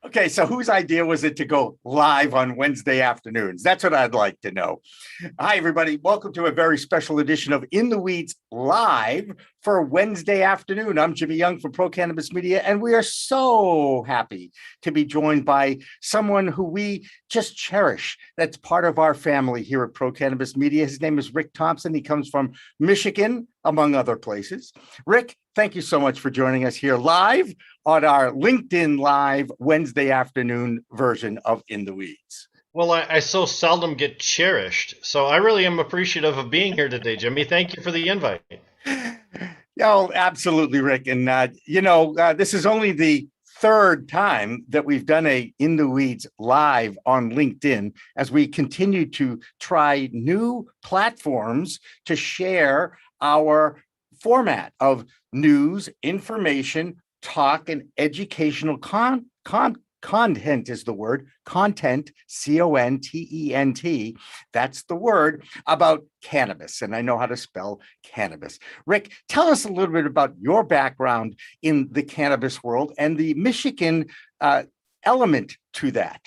Okay, so whose idea was it to go live on Wednesday afternoons? That's what I'd like to know. Hi, everybody. Welcome to a very special edition of In the Weeds Live for Wednesday afternoon. I'm Jimmy Young from Pro Cannabis Media, and we are so happy to be joined by someone who we just cherish. That's part of our family here at Pro Cannabis Media. His name is Rick Thompson. He comes from Michigan, among other places. Rick, thank you so much for joining us here live on our LinkedIn Live Wednesday afternoon version of In the Weeds. Well, I so seldom get cherished, so I really am appreciative of being here today, Jimmy. Thank you for the invite. Oh, absolutely, Rick. And, this is only the third time that we've done a In the Weeds live on LinkedIn as we continue to try new platforms to share our format of news, information, talk, and educational content is the word, content, content, that's the word, about cannabis. And I know how to spell cannabis. Rick, tell us a little bit about your background in the cannabis world and the Michigan element to that.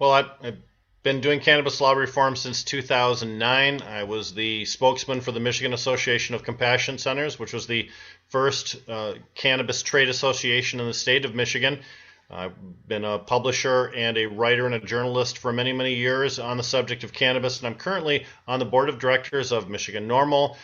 Well, I've been doing cannabis law reform since 2009. I was the spokesman for the Michigan Association of Compassion Centers, which was the first cannabis trade association in the state of Michigan. I've been a publisher and a writer and a journalist for many, many years on the subject of cannabis, and I'm currently on the board of directors of Michigan NORML,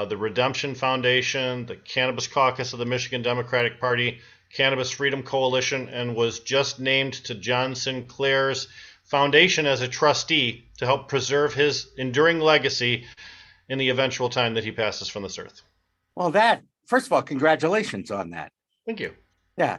the Redemption Foundation, the Cannabis Caucus of the Michigan Democratic Party, Cannabis Freedom Coalition, and was just named to John Sinclair's foundation as a trustee to help preserve his enduring legacy in the eventual time that he passes from this earth. Well, first of all, congratulations on that. Thank you. Yeah,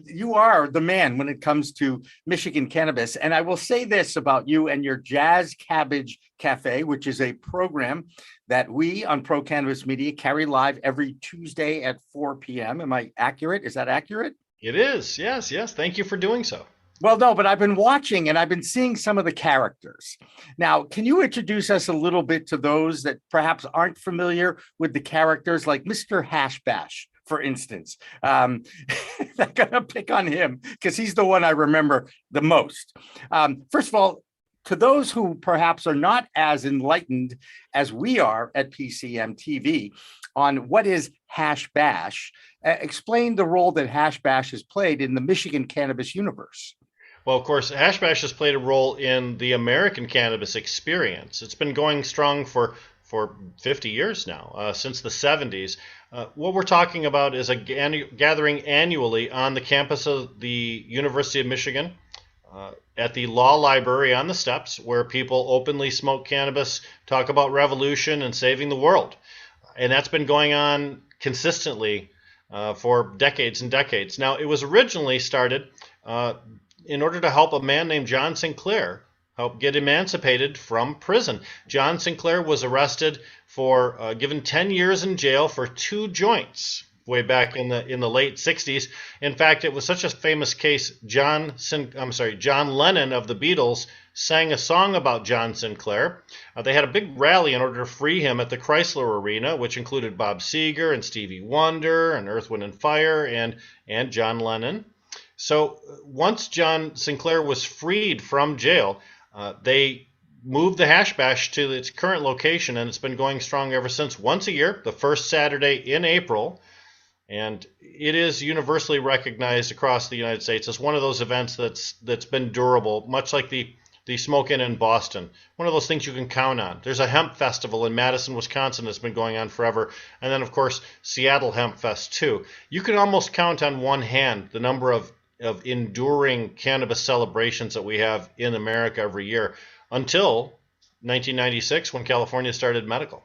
you are the man when it comes to Michigan cannabis. And I will say this about you and your Jazz Cabbage Cafe, which is a program that we on Pro Cannabis Media carry live every Tuesday at 4 p.m. Am I accurate? Is that accurate? It is. Yes. Thank you for doing so. Well, no, but I've been watching and I've been seeing some of the characters. Now, can you introduce us a little bit to those that perhaps aren't familiar with the characters, like Mr. Hash Bash, for instance? I'm going to pick on him because he's the one I remember the most. First of all, to those who perhaps are not as enlightened as we are at PCM TV on what is Hash Bash, explain the role that Hash Bash has played in the Michigan cannabis universe. Well, of course, Hash Bash has played a role in the American cannabis experience. It's been going strong for 50 years now, since the 70s. What we're talking about is a gathering annually on the campus of the University of Michigan, at the law library on the steps, where people openly smoke cannabis, talk about revolution and saving the world. And that's been going on consistently for decades and decades. Now, it was originally started in order to help a man named John Sinclair help get emancipated from prison. John Sinclair was arrested for given 10 years in jail for 2 joints way back in the late 60s. In fact, it was such a famous case, John Lennon of the Beatles sang a song about John Sinclair. They had a big rally in order to free him at the Chrysler Arena, which included Bob Seger and Stevie Wonder and Earth, Wind & Fire and John Lennon. So once John Sinclair was freed from jail, they moved the Hash Bash to its current location, and it's been going strong ever since, once a year, the first Saturday in April. And it is universally recognized across the United States as one of those events that's been durable, much like the Smoke-In in Boston. One of those things you can count on. There's a hemp festival in Madison, Wisconsin that's been going on forever. And then, of course, Seattle Hemp Fest, too. You can almost count on one hand the number of enduring cannabis celebrations that we have in America every year until 1996, when California started medical.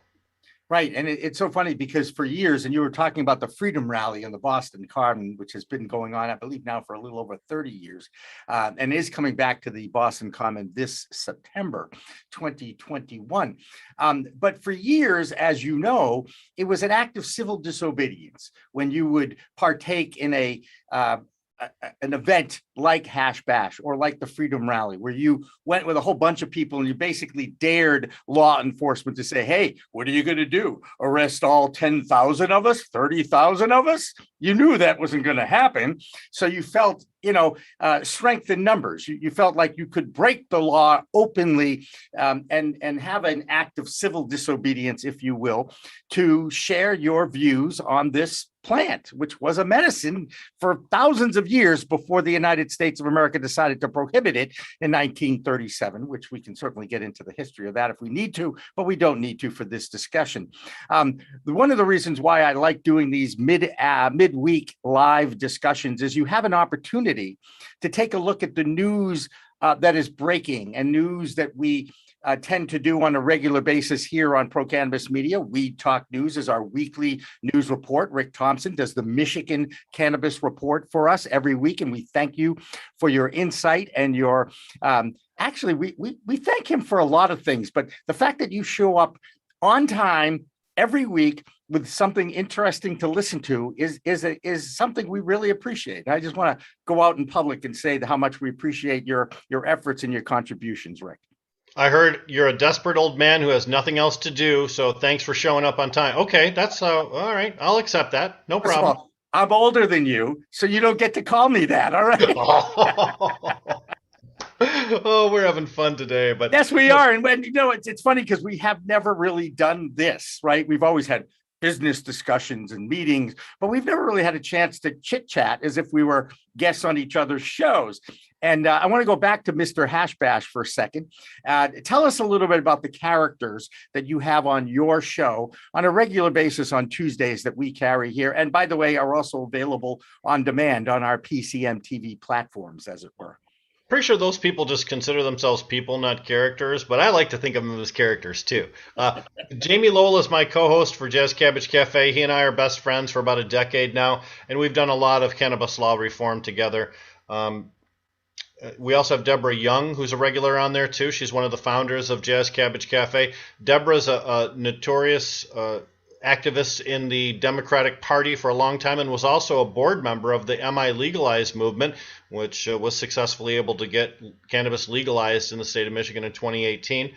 Right. And it's so funny because for years, and you were talking about the Freedom Rally in the Boston Common, which has been going on, I believe now for a little over 30 years, and is coming back to the Boston Common this September 2021. But for years, as you know, it was an act of civil disobedience when you would partake in an event like Hash Bash or like the Freedom Rally, where you went with a whole bunch of people and you basically dared law enforcement to say, hey, what are you going to do? Arrest all 10,000 of us, 30,000 of us? you knew that wasn't going to happen. So you felt, strength in numbers. You felt like you could break the law openly and have an act of civil disobedience, if you will, to share your views on this plant, which was a medicine for thousands of years before the United States of America decided to prohibit it in 1937, which we can certainly get into the history of that if we need to, but we don't need to for this discussion. One of the reasons why I like doing these midweek live discussions is you have an opportunity to take a look at the news that is breaking and news that we tend to do on a regular basis here on Pro Cannabis Media. Weed Talk News is our weekly news report. Rick Thompson does the Michigan Cannabis Report for us every week, and we thank you for your insight and your. Actually, we thank him for a lot of things, but the fact that you show up on time every week with something interesting to listen to is something we really appreciate. I just want to go out in public and say how much we appreciate your efforts and your contributions, Rick. I heard you're a desperate old man who has nothing else to do, so thanks for showing up on time. Okay, that's all right. I'll accept that. No problem. All, I'm older than you, so you don't get to call me that. All right. Oh, we're having fun today, but yes, we are. And when it's funny because we have never really done this, right? We've always had business discussions and meetings, but we've never really had a chance to chit chat as if we were guests on each other's shows. And I want to go back to Mr. Hashbash for a second. Tell us a little bit about the characters that you have on your show on a regular basis on Tuesdays that we carry here. And by the way, are also available on demand on our PCM TV platforms, as it were. Pretty sure those people just consider themselves people, not characters, but I like to think of them as characters too. Jamie Lowell is my co-host for Jazz Cabbage Cafe. He and I are best friends for about a decade now, and we've done a lot of cannabis law reform together. We also have Deborah Young, who's a regular on there too. She's one of the founders of Jazz Cabbage Cafe. Deborah's a notorious activist in the Democratic Party for a long time and was also a board member of the MI Legalize movement, which was successfully able to get cannabis legalized in the state of Michigan in 2018.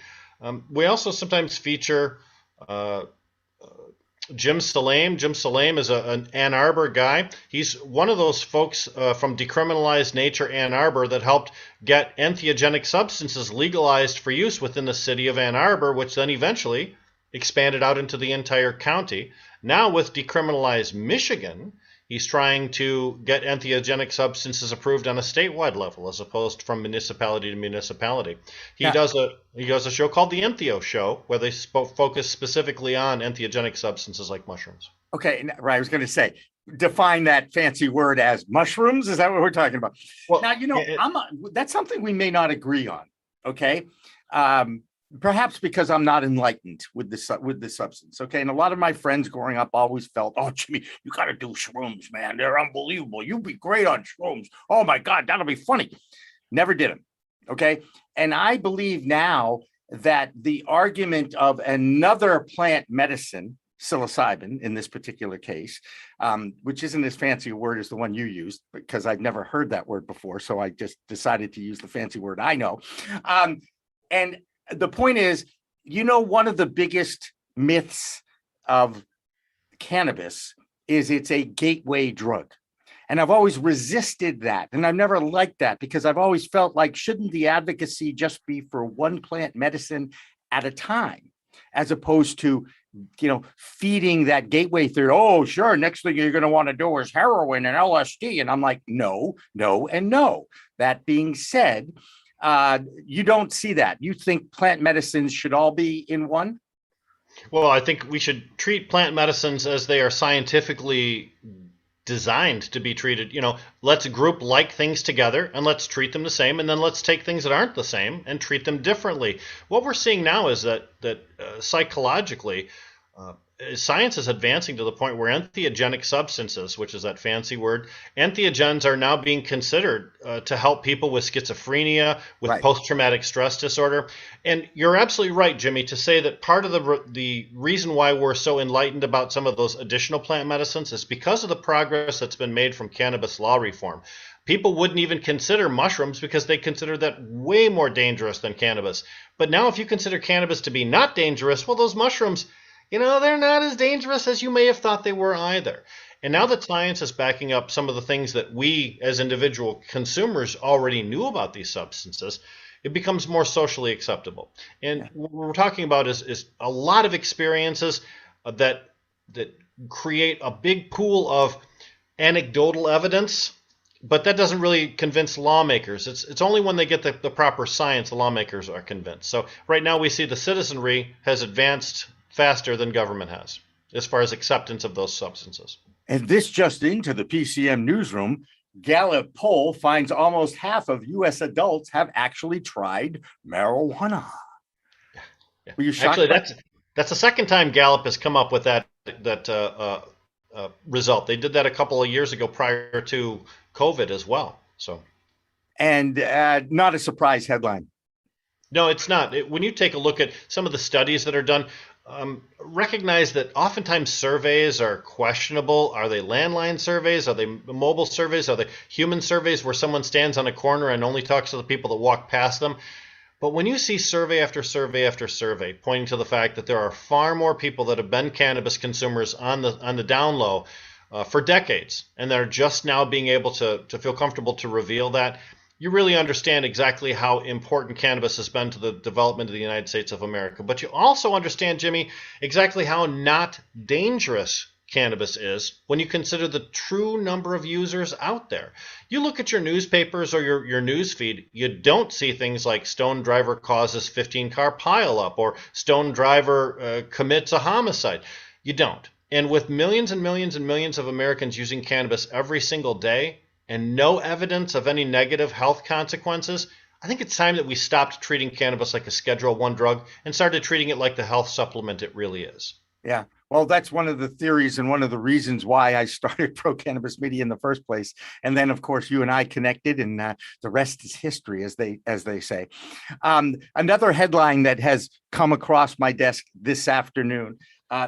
We also sometimes feature Jim Salame. Jim Salame is an Ann Arbor guy. He's one of those folks from Decriminalized Nature Ann Arbor that helped get entheogenic substances legalized for use within the city of Ann Arbor, which then eventually expanded out into the entire county. Now with Decriminalized Michigan, he's trying to get entheogenic substances approved on a statewide level as opposed from municipality to municipality. He does a show called the Entheo Show where they focus specifically on entheogenic substances like mushrooms. Okay, right. I was going to say, define that fancy word as mushrooms. Is that what we're talking about? Well, now, that's something we may not agree on. Okay. Perhaps because I'm not enlightened with this substance. Okay. And a lot of my friends growing up always felt, oh, Jimmy, you got to do shrooms, man. They're unbelievable. You'd be great on shrooms. Oh my God, that'll be funny. Never did them. Okay. And I believe now that the argument of another plant medicine, psilocybin in this particular case, which isn't as fancy a word as the one you used, because I've never heard that word before. So I just decided to use the fancy word I know. And the point is, one of the biggest myths of cannabis is it's a gateway drug. And I've always resisted that. And I've never liked that because I've always felt like, shouldn't the advocacy just be for one plant medicine at a time, as opposed to, feeding that gateway theory? Oh, sure. Next thing you're going to want to do is heroin and LSD. And I'm like, no, and no. That being said, you don't see that. You think plant medicines should all be in one? Well, I think we should treat plant medicines as they are scientifically designed to be treated. Let's group like things together and let's treat them the same, and then let's take things that aren't the same and treat them differently. What we're seeing now is that psychologically, science is advancing to the point where entheogenic substances, which is that fancy word, entheogens are now being considered to help people with schizophrenia, with post-traumatic stress disorder. And you're absolutely right, Jimmy, to say that part of the reason why we're so enlightened about some of those additional plant medicines is because of the progress that's been made from cannabis law reform. People wouldn't even consider mushrooms because they consider that way more dangerous than cannabis. But now if you consider cannabis to be not dangerous, well, those mushrooms, they're not as dangerous as you may have thought they were either. And now that science is backing up some of the things that we as individual consumers already knew about these substances, it becomes more socially acceptable. And what we're talking about is a lot of experiences that create a big pool of anecdotal evidence, but that doesn't really convince lawmakers. It's only when they get the proper science the lawmakers are convinced. So right now we see the citizenry has advanced faster than government has as far as acceptance of those substances. And this just into the PCM newsroom, Gallup poll finds almost half of U.S. adults have actually tried marijuana. Yeah. Were you shocked? Actually, that's the second time Gallup has come up with that result. They did that a couple of years ago prior to COVID as well. So, and not a surprise headline. No, it's not. When you take a look at some of the studies that are done, recognize that oftentimes surveys are questionable. Are they landline surveys? Are they mobile surveys? Are they human surveys where someone stands on a corner and only talks to the people that walk past them? But when you see survey after survey after survey pointing to the fact that there are far more people that have been cannabis consumers on the down low for decades, and they're just now being able to feel comfortable to reveal that, you really understand exactly how important cannabis has been to the development of the United States of America. But you also understand, Jimmy, exactly how not dangerous cannabis is when you consider the true number of users out there. You look at your newspapers or your news feed, you don't see things like stone driver causes 15-car pileup or stone driver commits a homicide. You don't. And with millions and millions and millions of Americans using cannabis every single day and no evidence of any negative health consequences, I think it's time that we stopped treating cannabis like a Schedule I drug and started treating it like the health supplement it really is. Yeah. Well, that's one of the theories and one of the reasons why I started Pro Cannabis Media in the first place. And then, of course, you and I connected, and the rest is history, as they say. Another headline that has come across my desk this afternoon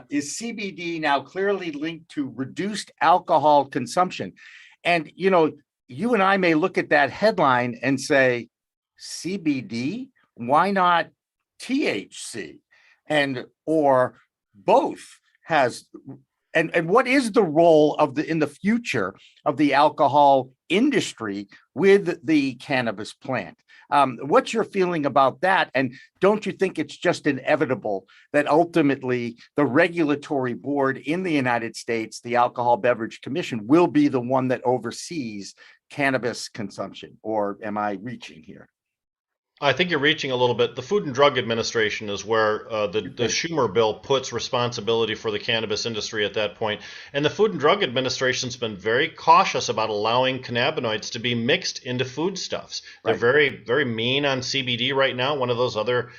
is CBD now clearly linked to reduced alcohol consumption. And, you and I may look at that headline and say, CBD, why not THC? Or both has, and what is the role in the future of the alcohol industry with the cannabis plant? What's your feeling about that? And don't you think it's just inevitable that ultimately the regulatory board in the United States, the Alcohol Beverage Commission, will be the one that oversees cannabis consumption? Or am I reaching here? I think you're reaching a little bit. The Food and Drug Administration is where the Schumer bill puts responsibility for the cannabis industry at that point. And the Food and Drug Administration's been very cautious about allowing cannabinoids to be mixed into foodstuffs. They're very, very mean on CBD right now. One of those other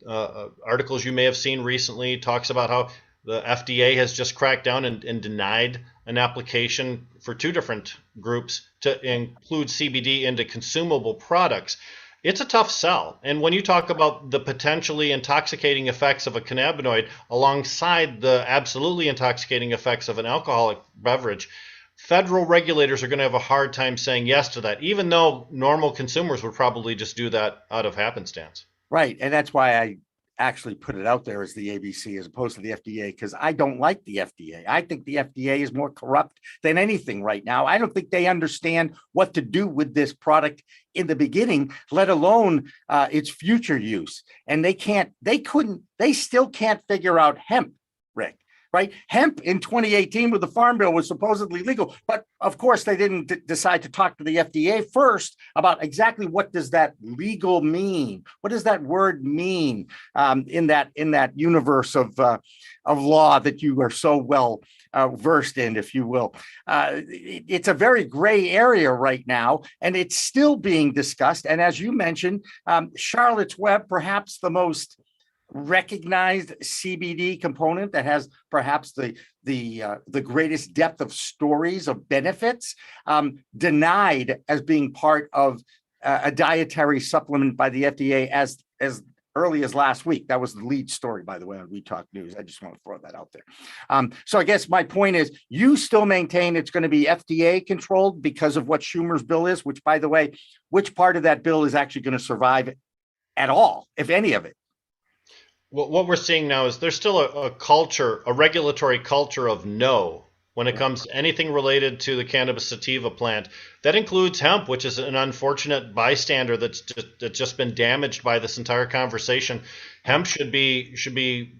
articles you may have seen recently talks about how the FDA has just cracked down and denied an application for two different groups to include CBD into consumable products. It's a tough sell. And when you talk about the potentially intoxicating effects of a cannabinoid alongside the absolutely intoxicating effects of an alcoholic beverage, federal regulators are going to have a hard time saying yes to that, even though normal consumers would probably just do that out of happenstance. Right. And that's why I actually put it out there as the ABC as opposed to the FDA, because I don't like the FDA. I think the FDA is more corrupt than anything right now. I don't think they understand what to do with this product in the beginning, let alone its future use. And they still can't figure out hemp, Rick. Right? Hemp in 2018 with the Farm Bill was supposedly legal, but of course they didn't decide to talk to the FDA first about exactly what does that legal mean? What does that word mean in that universe of law that you are so well versed in, if you will? It's a very gray area right now, and it's still being discussed. And as you mentioned, Charlotte's Web, perhaps the most recognized CBD component that has perhaps the greatest depth of stories of benefits, denied as being part of a dietary supplement by the FDA as early as last week. That was the lead story, by the way, on We Talk News. I just want to throw that out there. So I guess my point is, you still maintain it's going to be FDA controlled because of what Schumer's bill is, which, by the way, which part of that bill is actually going to survive at all, if any of it? what we're seeing now is there's still a culture, a regulatory culture of no when it comes to anything related to the cannabis sativa plant. That includes hemp, which is an unfortunate bystander that's just been damaged by this entire conversation. Hemp should be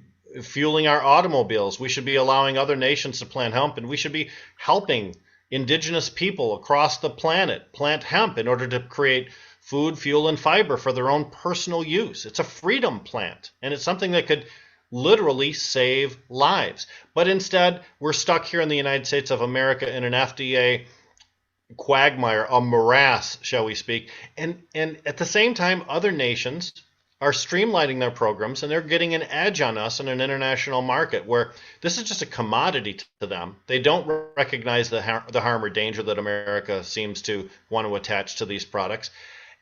fueling our automobiles. We should be allowing other nations to plant hemp, and we should be helping indigenous people across the planet plant hemp in order to create food, fuel, and fiber for their own personal use. It's a freedom plant, and it's something that could literally save lives. But instead, we're stuck here in the United States of America in an FDA quagmire, a morass, shall we speak. And at the same time, other nations are streamlining their programs, and they're getting an edge on us in an international market where this is just a commodity to them. They don't recognize the harm or danger that America seems to want to attach to these products,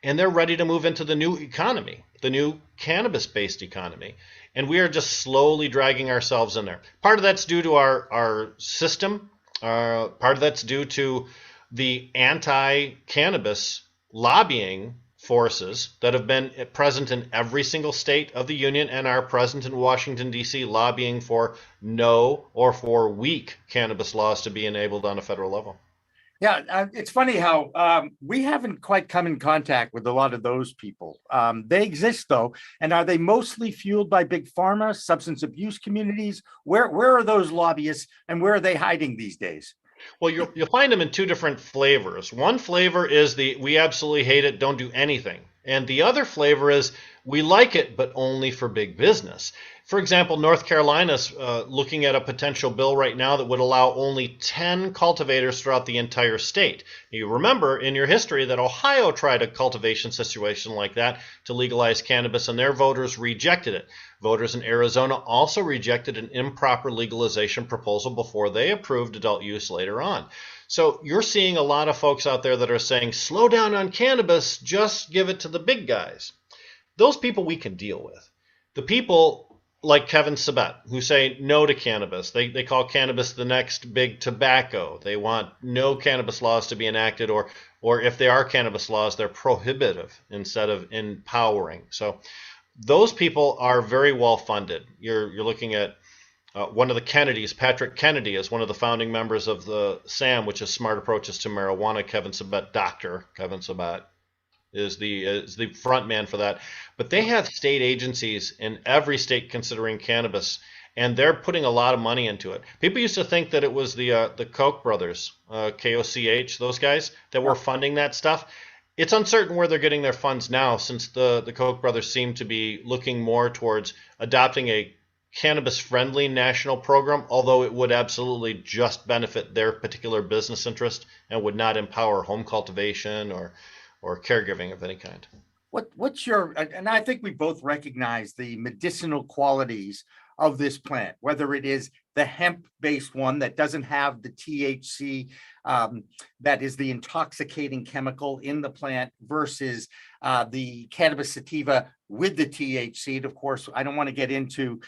and they're ready to move into the new economy, the new cannabis-based economy. And we are just slowly dragging ourselves in there. Part of that's due to our system. Part of that's due to the anti-cannabis lobbying forces that have been present in every single state of the union and are present in Washington, D.C., lobbying for no or for weak cannabis laws to be enabled on a federal level. Yeah, it's funny how we haven't quite come in contact with a lot of those people. They exist, though. And are they mostly fueled by big pharma, substance abuse communities? Where are those lobbyists, and where are they hiding these days? Well, you'll find them in two different flavors. One flavor is the we absolutely hate it, don't do anything. And the other flavor is we like it, but only for big business. For example, North Carolina's looking at a potential bill right now that would allow only 10 cultivators throughout the entire state. You remember in your history that Ohio tried a cultivation situation like that to legalize cannabis, and their voters rejected it. Voters in Arizona also rejected an improper legalization proposal before they approved adult use later on. So you're seeing a lot of folks out there that are saying, slow down on cannabis, just give it to the big guys. Those people we can deal with. The people like Kevin Sabet, who say no to cannabis. They call cannabis the next big tobacco. They want no cannabis laws to be enacted, or if there are cannabis laws, they're prohibitive instead of empowering. So those people are very well funded. You're looking at one of the Kennedys, Patrick Kennedy, is one of the founding members of the SAM, which is Smart Approaches to Marijuana. Kevin Sabet, Dr. Kevin Sabet, is the front man for that. But they have state agencies in every state considering cannabis, and they're putting a lot of money into it. People used to think that it was the Koch brothers, KOCH, those guys, that were funding that stuff. It's uncertain where they're getting their funds now, since the Koch brothers seem to be looking more towards adopting a cannabis-friendly national program, although it would absolutely just benefit their particular business interest and would not empower home cultivation or caregiving of any kind. What's your, and I think we both recognize the medicinal qualities of this plant, whether it is the hemp-based one that doesn't have the THC, that is the intoxicating chemical in the plant, versus the cannabis sativa with the THC. And of course, I don't want to get into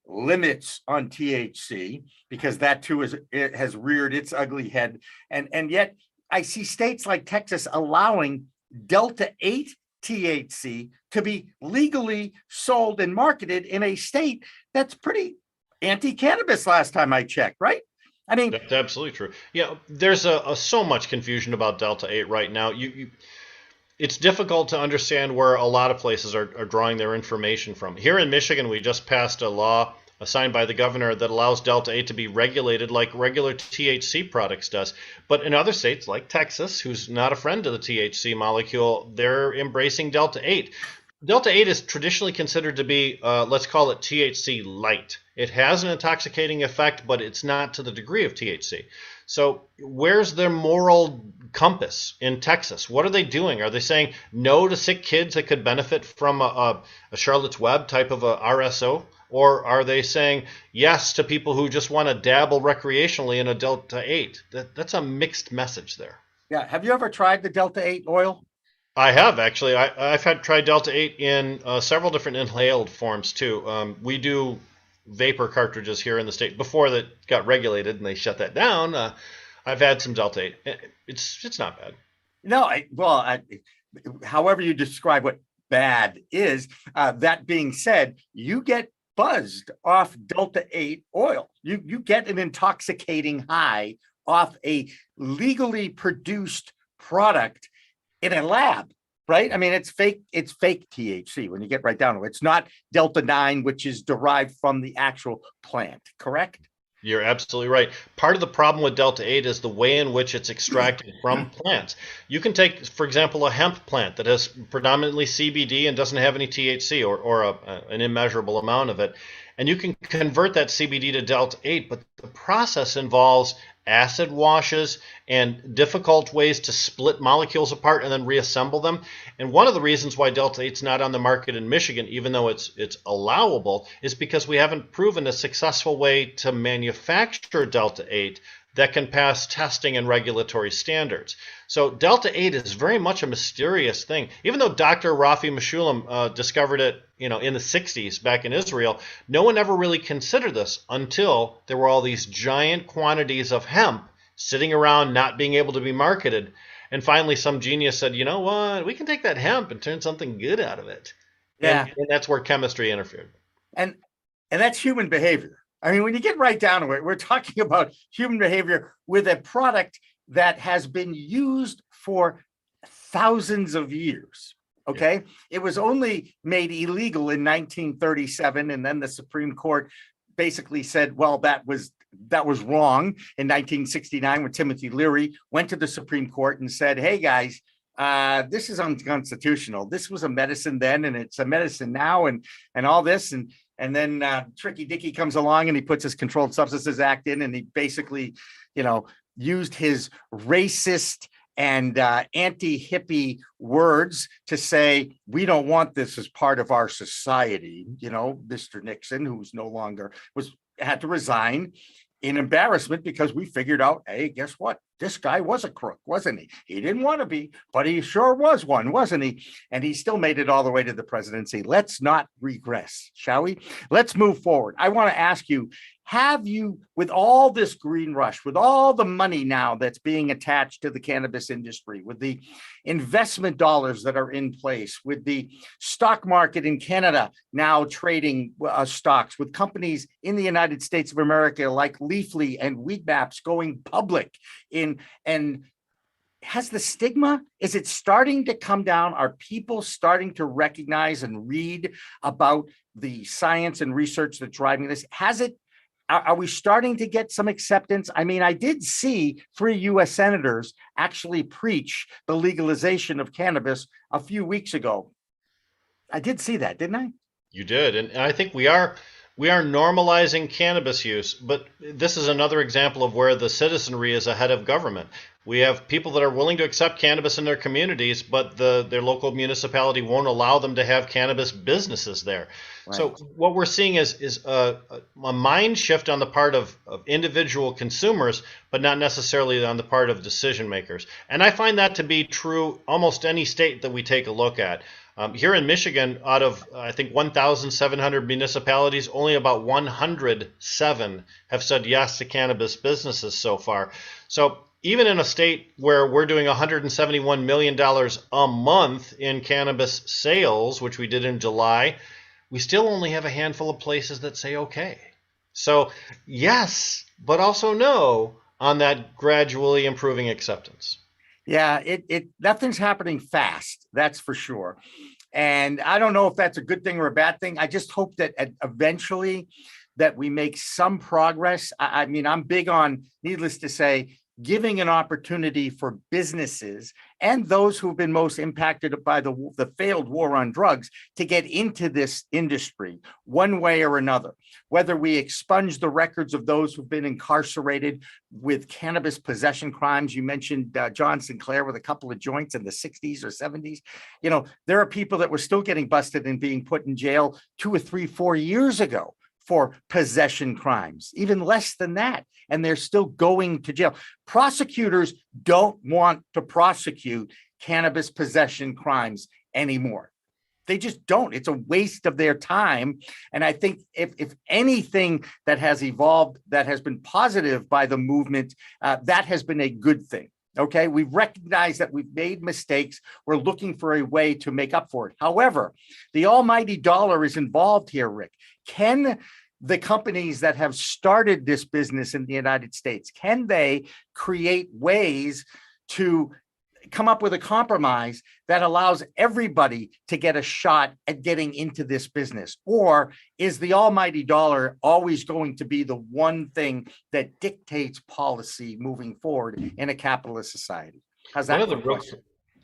limits on THC, because that too has reared its ugly head. And yet I see states like Texas allowing Delta 8 THC to be legally sold and marketed in a state that's pretty anti-cannabis last time I checked, right? I mean, that's absolutely true. Yeah, there's so much confusion about Delta 8 right now. It's difficult to understand where a lot of places are drawing their information from. Here in Michigan, we just passed a law signed by the governor that allows Delta 8 to be regulated like regular THC products does. But in other states like Texas, who's not a friend of the THC molecule, they're embracing Delta 8. Delta 8 is traditionally considered to be, let's call it THC light. It has an intoxicating effect, but it's not to the degree of THC. So where's their moral compass in Texas? What are they doing? Are they saying no to sick kids that could benefit from a Charlotte's Web type of a RSO? Or are they saying yes to people who just want to dabble recreationally in a Delta 8? That's a mixed message there. Yeah. Have you ever tried the Delta 8 oil? I have, actually. I've tried Delta 8 in several different inhaled forms too. We do vapor cartridges here in the state before that got regulated and they shut that down. I've had some Delta 8. It's not bad. No, however you describe what bad is. That being said, you get buzzed off Delta-8 oil. You get an intoxicating high off a legally produced product in a lab, right? I mean, it's fake THC when you get right down to it. It's not Delta-9, which is derived from the actual plant, correct? You're absolutely right. Part of the problem with Delta-8 is the way in which it's extracted from plants. You can take, for example, a hemp plant that has predominantly CBD and doesn't have any THC or an immeasurable amount of it, and you can convert that CBD to Delta-8, but the process involves acid washes and difficult ways to split molecules apart and then reassemble them. And one of the reasons why Delta-8 is not on the market in Michigan, even though it's allowable, is because we haven't proven a successful way to manufacture Delta-8 that can pass testing and regulatory standards. So Delta-8 is very much a mysterious thing. Even though Dr. Rafi Meshulam discovered it, in the 60s back in Israel, no one ever really considered this until there were all these giant quantities of hemp sitting around not being able to be marketed. And finally, some genius said, you know what, we can take that hemp and turn something good out of it. Yeah. And that's where chemistry interfered. And that's human behavior. I mean, when you get right down to it, we're talking about human behavior with a product that has been used for thousands of years. Okay. Yeah. It was only made illegal in 1937. And then the Supreme Court basically said, well, that was wrong in 1969 when Timothy Leary went to the Supreme Court and said, hey, guys, this is unconstitutional. This was a medicine then, and it's a medicine now, and all this. And then Tricky Dicky comes along and he puts his Controlled Substances Act in, and he basically, used his racist and anti-hippie words to say, we don't want this as part of our society. Mr. Nixon, who's no longer had to resign in embarrassment because we figured out, hey, guess what? This guy was a crook, wasn't he? He didn't want to be, but he sure was one, wasn't he? And he still made it all the way to the presidency. Let's not regress, shall we? Let's move forward. I want to ask you, have you, with all this green rush, with all the money now that's being attached to the cannabis industry, with the investment dollars that are in place, with the stock market in Canada now trading stocks, with companies in the United States of America like Leafly and Weedmaps going public, and has the stigma, is it starting to come down? Are people starting to recognize and read about the science and research that's driving this? Are we starting to get some acceptance? I mean, I did see 3 U.S. senators actually preach the legalization of cannabis a few weeks ago. I did see that, didn't I? You did. And I think we are normalizing cannabis use, but this is another example of where the citizenry is ahead of government. We have people that are willing to accept cannabis in their communities, but their local municipality won't allow them to have cannabis businesses there. Right. So what we're seeing is a mind shift on the part of individual consumers, but not necessarily on the part of decision makers. And I find that to be true almost any state that we take a look at. Here in Michigan, out of, I think, 1,700 municipalities, only about 107 have said yes to cannabis businesses so far. So even in a state where we're doing $171 million a month in cannabis sales, which we did in July, we still only have a handful of places that say okay. So yes, but also no on that gradually improving acceptance. Yeah, nothing's happening fast, that's for sure. And I don't know if that's a good thing or a bad thing. I just hope that eventually that we make some progress. I mean, I'm big on, needless to say, giving an opportunity for businesses and those who've been most impacted by the failed war on drugs to get into this industry one way or another. Whether we expunge the records of those who've been incarcerated with cannabis possession crimes. You mentioned John Sinclair with a couple of joints in the 60s or 70s. There are people that were still getting busted and being put in jail 2 or 3, 4 years ago for possession crimes, even less than that. And they're still going to jail. Prosecutors don't want to prosecute cannabis possession crimes anymore. They just don't. It's a waste of their time. And I think if anything that has evolved, that has been positive by the movement, that has been a good thing. Okay, we recognize that we've made mistakes. We're looking for a way to make up for it. However, the almighty dollar is involved here, Rick. Can the companies that have started this business in the United States, can they create ways to come up with a compromise that allows everybody to get a shot at getting into this business? Or is the almighty dollar always going to be the one thing that dictates policy moving forward in a capitalist society? How's that question?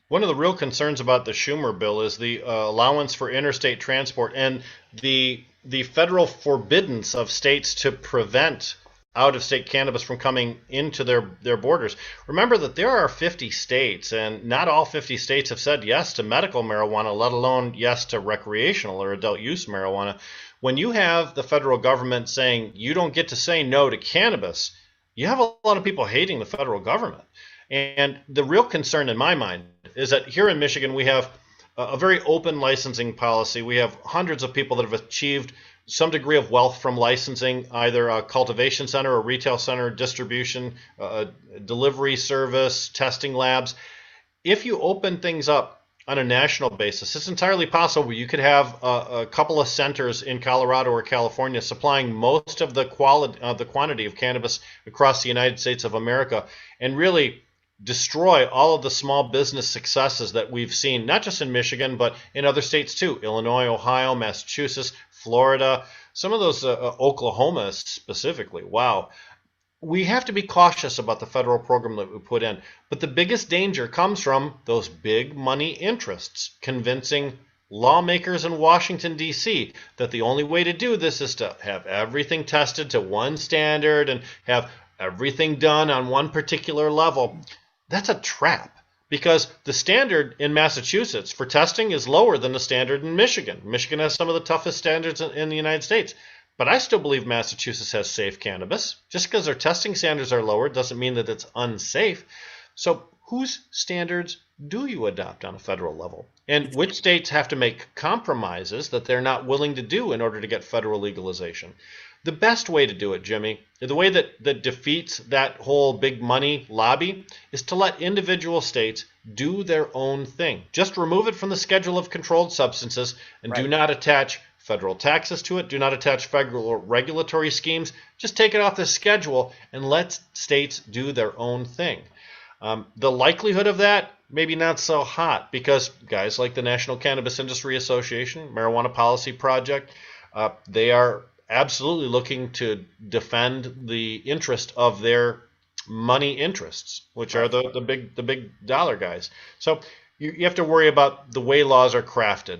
One of the real concerns about the Schumer bill is the allowance for interstate transport and the federal forbiddance of states to prevent out-of-state cannabis from coming into their borders. Remember that there are 50 states, and not all 50 states have said yes to medical marijuana, let alone yes to recreational or adult use marijuana. When you have the federal government saying you don't get to say no to cannabis, you have a lot of people hating the federal government. And the real concern in my mind is that here in Michigan, we have a very open licensing policy. We have hundreds of people that have achieved some degree of wealth from licensing, either a cultivation center, a retail center, distribution, delivery service, testing labs. If you open things up on a national basis, it's entirely possible you could have a couple of centers in Colorado or California supplying most of the quantity of cannabis across the United States of America, and really destroy all of the small business successes that we've seen, not just in Michigan, but in other states too: Illinois, Ohio, Massachusetts, Florida, some of those, Oklahoma specifically. Wow. We have to be cautious about the federal program that we put in. But the biggest danger comes from those big money interests convincing lawmakers in Washington, D.C. that the only way to do this is to have everything tested to one standard and have everything done on one particular level. That's a trap, because the standard in Massachusetts for testing is lower than the standard in Michigan. Michigan has some of the toughest standards in the United States. But I still believe Massachusetts has safe cannabis. Just because their testing standards are lower doesn't mean that it's unsafe. So whose standards do you adopt on a federal level? And which states have to make compromises that they're not willing to do in order to get federal legalization? The best way to do it, Jimmy, the way that defeats that whole big money lobby, is to let individual states do their own thing. Just remove it from the schedule of controlled substances and do not attach federal taxes to it. Do not attach federal regulatory schemes. Just take it off the schedule and let states do their own thing. The likelihood of that, maybe not so hot, because guys like the National Cannabis Industry Association, Marijuana Policy Project, they are absolutely looking to defend the interest of their money interests, which are the big dollar guys. So you have to worry about the way laws are crafted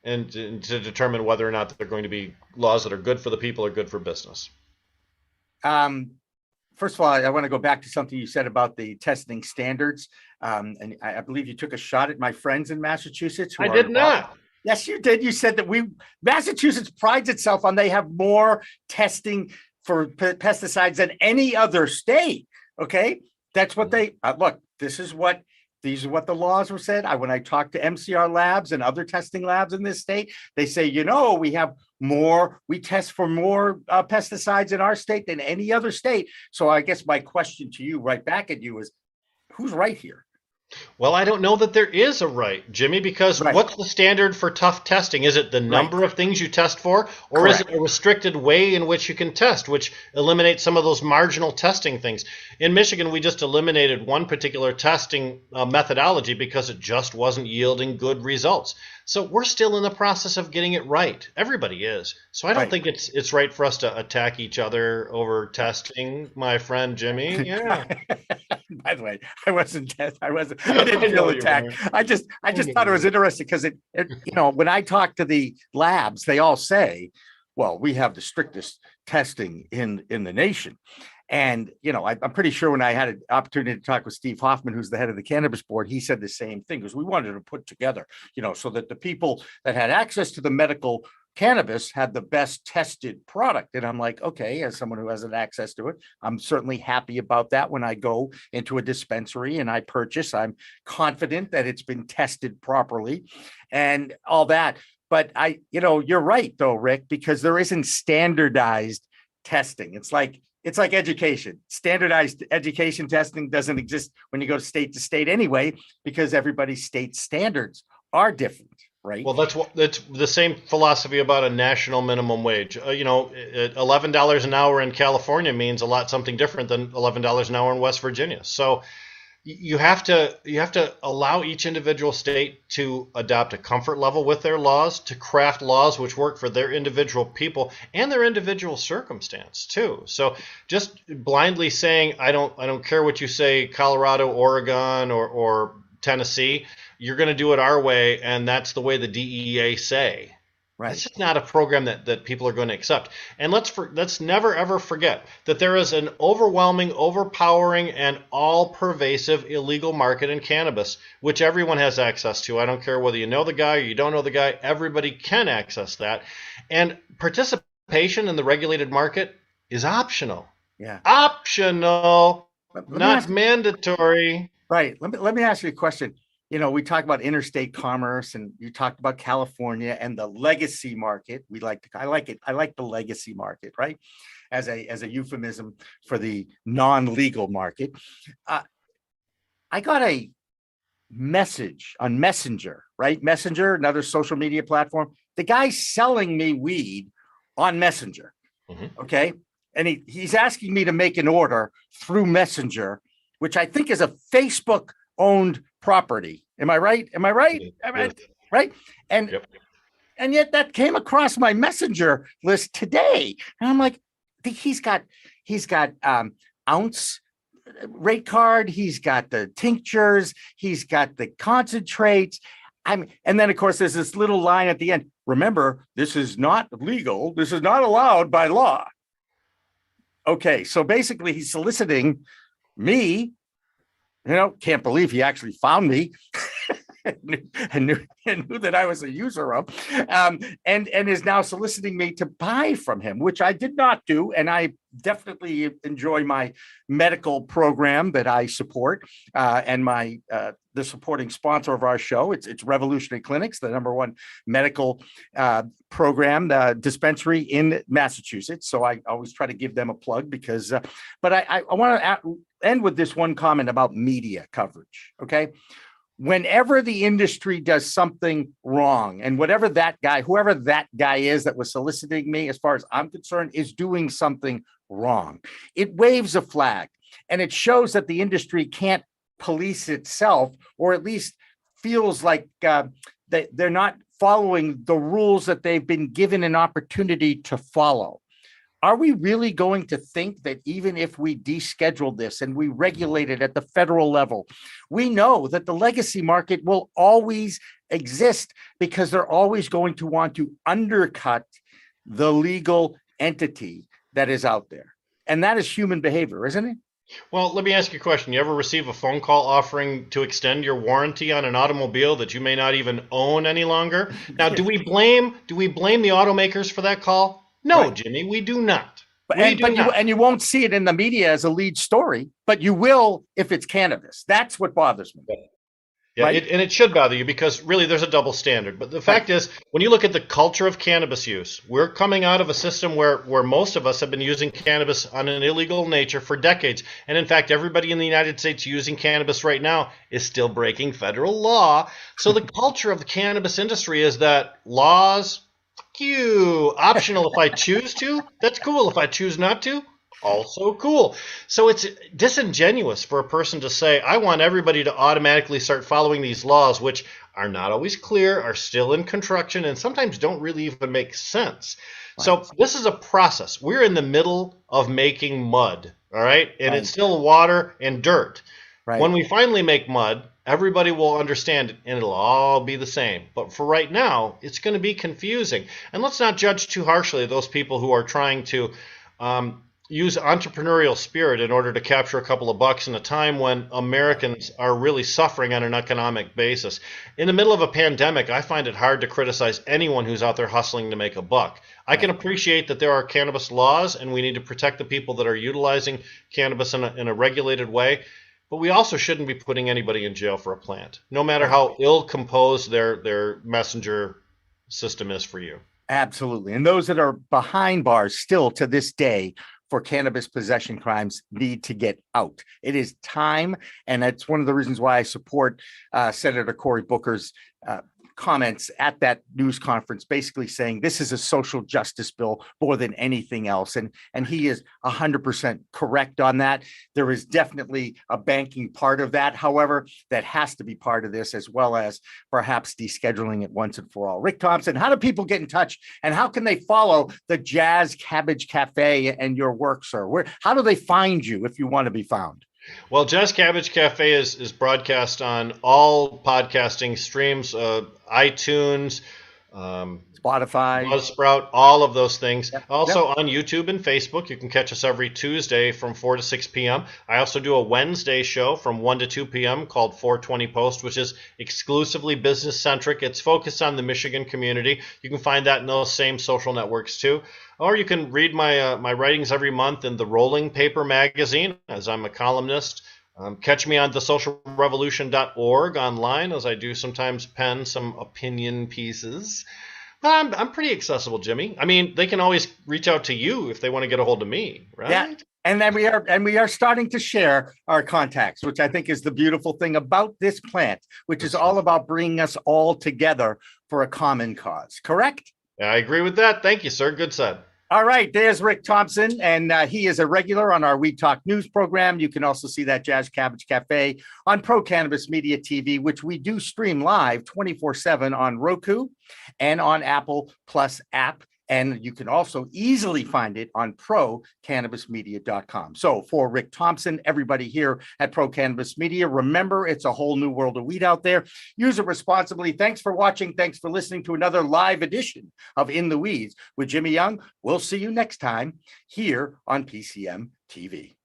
and to determine whether or not they're going to be laws that are good for the people or good for business. First of all, I want to go back to something you said about the testing standards. And I believe you took a shot at my friends in Massachusetts. I did not. Yes, you did. You said that Massachusetts prides itself on they have more testing for pesticides than any other state. Okay, that's what they look. These are what the laws were said. When I talked to MCR labs and other testing labs in this state, they say, we test for more pesticides in our state than any other state. So I guess my question to you, right back at you, is who's right here? Well, I don't know that there is a right, Jimmy, because what's the standard for tough testing? Is it the number of things you test for, or is it a restricted way in which you can test, which eliminates some of those marginal testing things? In Michigan, we just eliminated one particular testing methodology because it just wasn't yielding good results. So we're still in the process of getting it right. Everybody is. So I don't think it's right for us to attack each other over testing, my friend Jimmy. Yeah. By the way, I didn't feel attacked. I just thought it was interesting because when I talk to the labs, they all say, well, we have the strictest testing in the nation. And, I'm pretty sure when I had an opportunity to talk with Steve Hoffman, who's the head of the cannabis board, he said the same thing, because we wanted to put together, so that the people that had access to the medical cannabis had the best tested product. And I'm like, okay, as someone who hasn't access to it, I'm certainly happy about that. When I go into a dispensary and I purchase, I'm confident that it's been tested properly and all that. But you're right though, Rick, because there isn't standardized testing. It's like it's like education. Standardized education testing doesn't exist when you go to state anyway, because everybody's state standards are different, right? Well, that's the same philosophy about a national minimum wage. $11 an hour in California means a lot something different than $11 an hour in West Virginia. So you have to allow each individual state to adopt a comfort level with their laws, to craft laws which work for their individual people and their individual circumstance too. So just blindly saying I don't care what you say, Colorado, Oregon, or Tennessee, you're going to do it our way, and that's the way the DEA say. Right. It's just not a program that people are going to accept. And let's never ever forget that there is an overwhelming, overpowering, and all-pervasive illegal market in cannabis, which everyone has access to. I don't care whether you know the guy or you don't know the guy. Everybody can access that. And participation in the regulated market is optional. Yeah. Optional, not mandatory. Right. Let me ask you a question. We talk about interstate commerce, and you talked about California and the legacy market. I like it. I like the legacy market, right? As a euphemism for the non-legal market. I got a message on Messenger, right? Messenger, another social media platform. The guy's selling me weed on Messenger. Mm-hmm. Okay. And he's asking me to make an order through Messenger, which I think is a Facebook owned property. Am I right? Right. And yep. And yet that came across my Messenger list today. And I'm like, he's got ounce rate card. He's got the tinctures. He's got the concentrates. And then of course there's this little line at the end. Remember, this is not legal. This is not allowed by law. Okay. So basically he's soliciting me. Can't believe he actually found me and knew that I was a user of, and is now soliciting me to buy from him, which I did not do. And I definitely enjoy my medical program that I support, and the supporting sponsor of our show. It's Revolutionary Clinics, the #1 medical program, dispensary in Massachusetts. So I always try to give them a plug because, but I want to end with this one comment about media coverage. Okay. Whenever the industry does something wrong, and whoever that guy is that was soliciting me, as far as I'm concerned, is doing something wrong, it waves a flag, and it shows that the industry can't police itself, or at least feels like they're not following the rules that they've been given an opportunity to follow. Are we really going to think that even if we deschedule this and we regulate it at the federal level, we know that the legacy market will always exist because they're always going to want to undercut the legal entity that is out there? And that is human behavior, isn't it? Well, let me ask you a question. You ever receive a phone call offering to extend your warranty on an automobile that you may not even own any longer? Now, do we blame the automakers for that call? No, right. Jimmy, we do not. You won't see it in the media as a lead story, but you will if it's cannabis. That's what bothers me. Yeah, right? It should bother you because really there's a double standard. But the fact is, when you look at the culture of cannabis use, we're coming out of a system where most of us have been using cannabis on an illegal nature for decades. And in fact, everybody in the United States using cannabis right now is still breaking federal law. So the culture of the cannabis industry is that laws, optional if I choose to, that's cool. If I choose not to, also cool. So it's disingenuous for a person to say, I want everybody to automatically start following these laws, which are not always clear, are still in construction, and sometimes don't really even make sense. Right. So this is a process. We're in the middle of making mud, all right? And It's still water and dirt. Right. When we finally make mud, everybody will understand it, and it'll all be the same. But for right now, it's going to be confusing. And let's not judge too harshly those people who are trying to use entrepreneurial spirit in order to capture a couple of bucks in a time when Americans are really suffering on an economic basis. In the middle of a pandemic, I find it hard to criticize anyone who's out there hustling to make a buck. I can appreciate that there are cannabis laws, and we need to protect the people that are utilizing cannabis in a regulated way. But we also shouldn't be putting anybody in jail for a plant, no matter how ill-composed their messenger system is for you. Absolutely. And those that are behind bars still to this day for cannabis possession crimes need to get out. It is time, and that's one of the reasons why I support Senator Cory Booker's comments at that news conference, basically saying this is a social justice bill more than anything else. And he is 100% correct on that. There is definitely a banking part of that, however, that has to be part of this, as well as perhaps descheduling it once and for all. Rick Thompson, how do people get in touch, and how can they follow the Jazz Cabbage Cafe and your work, sir? How do they find you if you want to be found? Well, Jazz Cabbage Cafe is broadcast on all podcasting streams, iTunes, Spotify, Buzzsprout, all of those things. Yep. Also on YouTube and Facebook. You can catch us every Tuesday from 4 to 6 p.m. I also do a Wednesday show from 1 to 2 p.m. called 420 Post, which is exclusively business-centric. It's focused on the Michigan community. You can find that in those same social networks too. Or you can read my writings every month in the Rolling Paper magazine, as I'm a columnist. Catch me on thesocialrevolution.org online, as I do sometimes pen some opinion pieces. But I'm pretty accessible, Jimmy. I mean, they can always reach out to you if they want to get a hold of me, right? Yeah. And then we are starting to share our contacts, which I think is the beautiful thing about this plant, which is all about bringing us all together for a common cause. Correct? Yeah, I agree with that. Thank you, sir. Good said. All right, there's Rick Thompson, and he is a regular on our We Talk News program. You can also see that Jazz Cabbage Cafe on Pro Cannabis Media TV, which we do stream live 24/7 on Roku and on Apple Plus app. And you can also easily find it on procannabismedia.com. So for Rick Thompson, everybody here at Pro Cannabis Media, remember, it's a whole new world of weed out there. Use it responsibly. Thanks for watching. Thanks for listening to another live edition of In the Weeds with Jimmy Young. We'll see you next time here on PCM TV.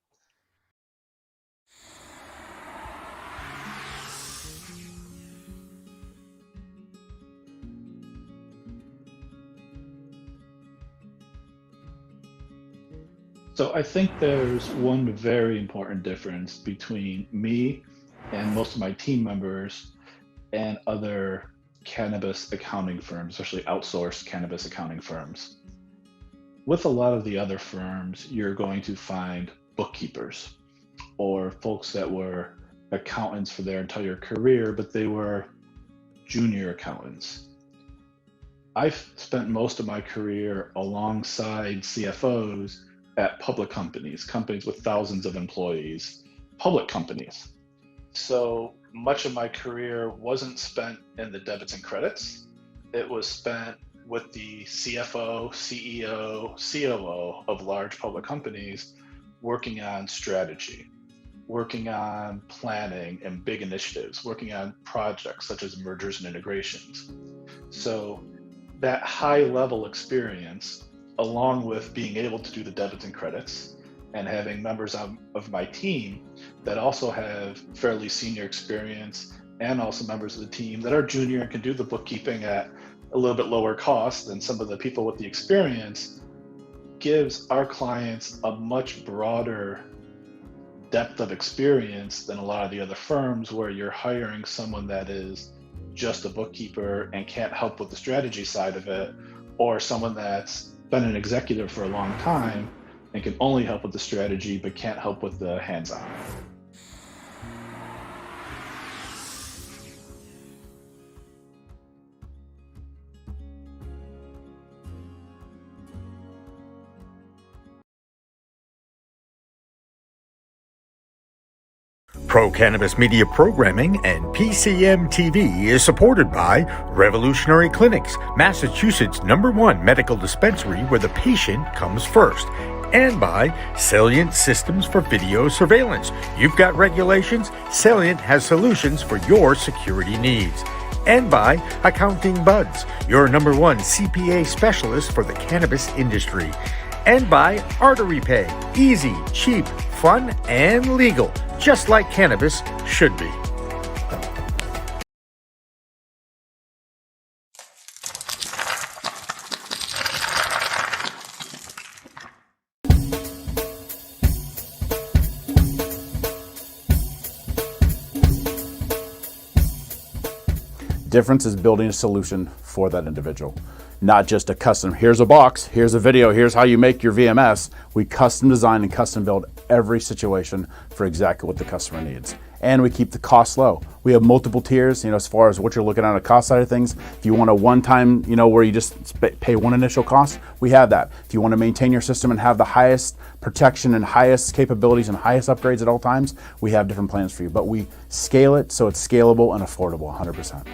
So I think there's one very important difference between me and most of my team members and other cannabis accounting firms, especially outsourced cannabis accounting firms. With a lot of the other firms, you're going to find bookkeepers or folks that were accountants for their entire career, but they were junior accountants. I've spent most of my career alongside CFOs at public companies with thousands of employees, public companies. So much of my career wasn't spent in the debits and credits. It was spent with the CFO, CEO, COO of large public companies, working on strategy, working on planning and big initiatives, working on projects such as mergers and integrations. So that high level experience, along with being able to do the debits and credits and having members of my team that also have fairly senior experience, and also members of the team that are junior and can do the bookkeeping at a little bit lower cost than some of the people with the experience, gives our clients a much broader depth of experience than a lot of the other firms where you're hiring someone that is just a bookkeeper and can't help with the strategy side of it, or someone that's been an executive for a long time and can only help with the strategy but can't help with the hands-on. Pro Cannabis Media Programming and PCM TV is supported by Revolutionary Clinics, Massachusetts' #1 medical dispensary where the patient comes first, and by Salient Systems for Video Surveillance. You've got regulations, Salient has solutions for your security needs. And by Accounting Buds, your #1 CPA specialist for the cannabis industry. And by Artery Pay, easy, cheap, fun, and legal, just like cannabis should be. Difference is building a solution for that individual. not just a custom, here's a box, here's a video, here's how you make your VMS. We custom design and custom build every situation for exactly what the customer needs. And we keep the cost low. We have multiple tiers, as far as what you're looking at on the cost side of things. If you want a one-time, where you just pay one initial cost, we have that. If you want to maintain your system and have the highest protection and highest capabilities and highest upgrades at all times, we have different plans for you. But we scale it so it's scalable and affordable 100%.